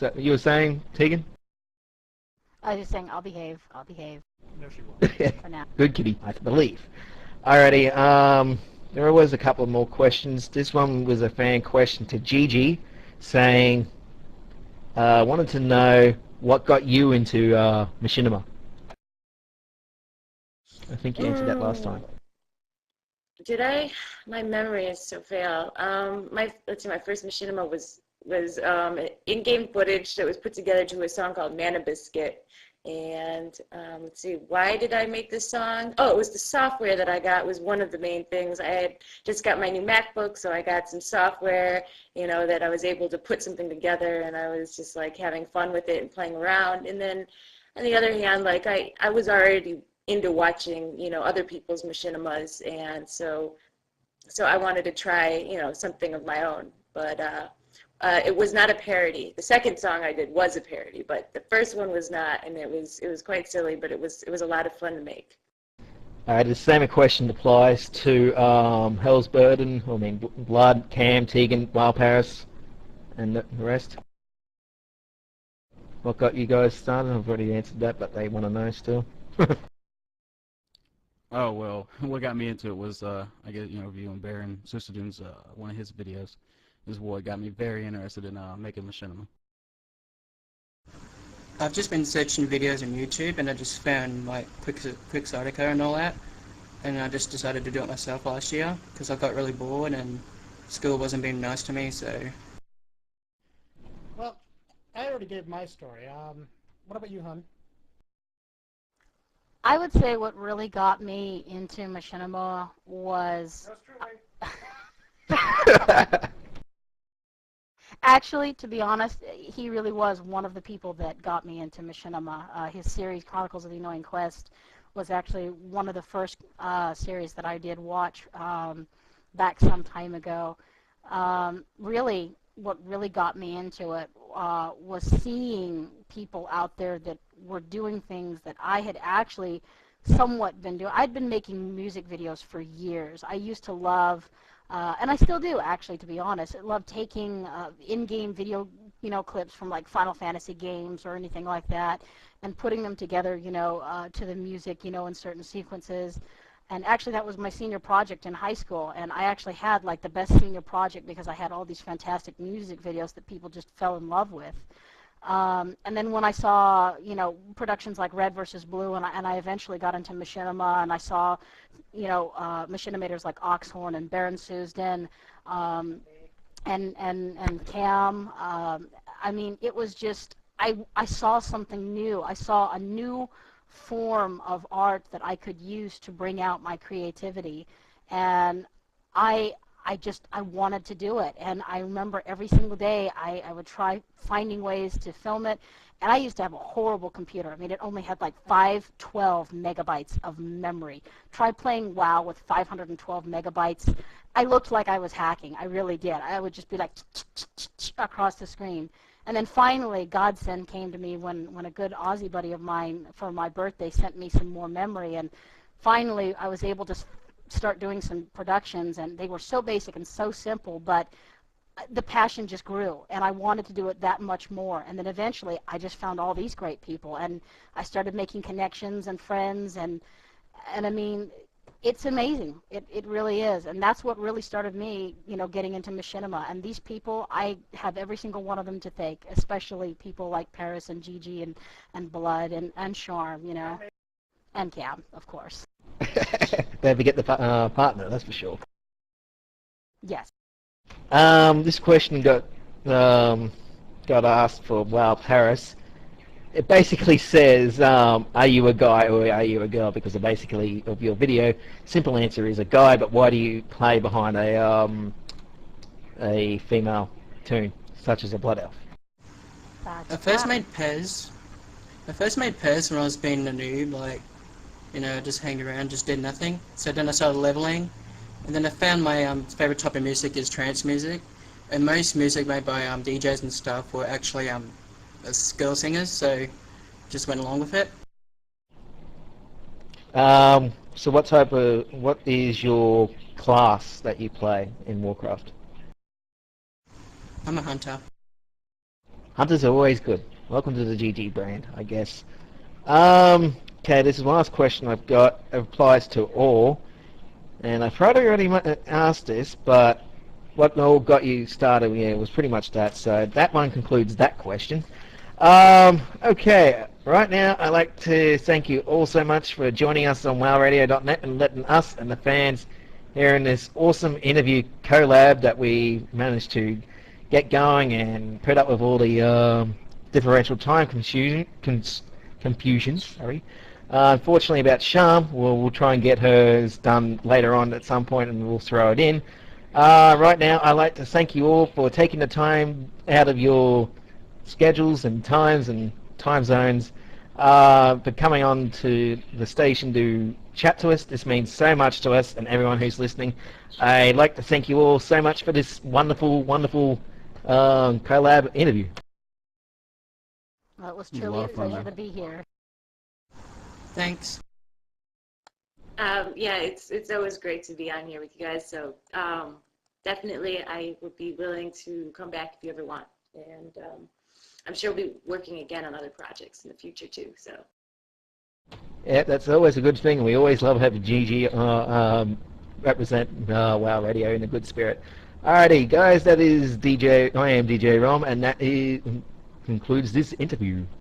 So you were saying, Tegan? I was just saying, I'll behave. I'll behave No, she won't. for now. Good kitty, I believe. Alrighty, there was a couple more questions. This one was a fan question to Gigi, saying, wanted to know what got you into machinima. I think you answered that last time. Did I? My memory is so fail. Let's see. My first machinima was in-game footage that was put together to a song called Mana Biscuit. And let's see, why did I make this song? Oh, it was the software that I got was one of the main things. I had just got my new MacBook, so I got some software, that I was able to put something together, and I was just like having fun with it and playing around. And then on the other hand, like I was already into watching, other people's machinimas, and so I wanted to try, something of my own. But it was not a parody. The second song I did was a parody, but the first one was not, and it was quite silly, but it was a lot of fun to make. The same question applies to Hell's Burden, Blood, Cam, Tegan, Wild Paris, and the rest. What got you guys started? I've already answered that, but they want to know still. Oh, well, what got me into it was, I guess, viewing Baron Susadune's, one of his videos is what got me very interested in making machinima. I've just been searching videos on YouTube, and I just found like Quixotica and all that, and I just decided to do it myself last year because I got really bored and school wasn't being nice to me. So. Well, I already gave my story. What about you, hun? I would say what really got me into machinima was... Actually, to be honest, he really was one of the people that got me into machinima. His series, Chronicles of the Annoying Quest, was actually one of the first series that I did watch back some time ago. Really, what really got me into it was seeing people out there that were doing things that I had actually somewhat been doing. I'd been making music videos for years. I used to love... and I still do, actually, to be honest. I love taking in-game video, clips from like Final Fantasy games or anything like that, and putting them together, to the music, in certain sequences. And actually, that was my senior project in high school, and I actually had like the best senior project because I had all these fantastic music videos that people just fell in love with. And then when I saw, productions like Red versus Blue, and I eventually got into machinima, and I saw, machinimators like Oxhorn and Baron Susden, and Cam. It was just, I saw something new. I saw a new form of art that I could use to bring out my creativity, and I wanted to do it. And I remember every single day I would try finding ways to film it. And I used to have a horrible computer. It only had like 512 megabytes of memory. Try playing WoW with 512 megabytes. I looked like I was hacking. I really did. I would just be like across the screen. And then finally, Godsend came to me when a good Aussie buddy of mine for my birthday sent me some more memory. And finally, I was able to start doing some productions, and they were so basic and so simple, but the passion just grew, and I wanted to do it that much more. And then eventually I just found all these great people, and I started making connections and friends, and it's amazing. It really is, and that's what really started me, getting into machinima. And these people, I have every single one of them to thank, especially people like Paris and Gigi and Blood and Charm, and Cam, of course. They forget the partner, that's for sure. Yes. This question got asked for Wild Paris. It basically says, are you a guy or are you a girl? Because basically of your video, simple answer is a guy, but why do you play behind a female tune, such as a Blood Elf? I first made Pez. When I was being a noob, just hanged around, just did nothing. So then I started leveling, and then I found my favorite type of music is trance music, and most music made by DJs and stuff were actually girl singers, so just went along with it. So what is your class that you play in Warcraft? I'm a hunter. Hunters are always good. Welcome to the GG brand, I guess. Okay, this is one last question I've got. It applies to all. And I've probably already asked this, but what all got you started? Yeah, it was pretty much that. So that one concludes that question. Okay, right now I'd like to thank you all so much for joining us on wowradio.net and letting us and the fans here in this awesome interview collab that we managed to get going and put up with all the differential time confusion. Sorry. Unfortunately, about Sham, we'll try and get hers done later on at some point, and we'll throw it in. Right now, I'd like to thank you all for taking the time out of your schedules and times and time zones for coming on to the station to chat to us. This means so much to us and everyone who's listening. I'd like to thank you all so much for this wonderful, wonderful collab interview. Well, it was It was a truly lot a of fun, pleasure man. to be here. Thanks. Yeah, it's always great to be on here with you guys. So definitely, I would be willing to come back if you ever want, and I'm sure we'll be working again on other projects in the future too. So. Yeah, that's always a good thing. We always love having Gigi represent WoW Radio in a good spirit. Alrighty, guys, that is DJ. I am DJ Rom, and that concludes this interview.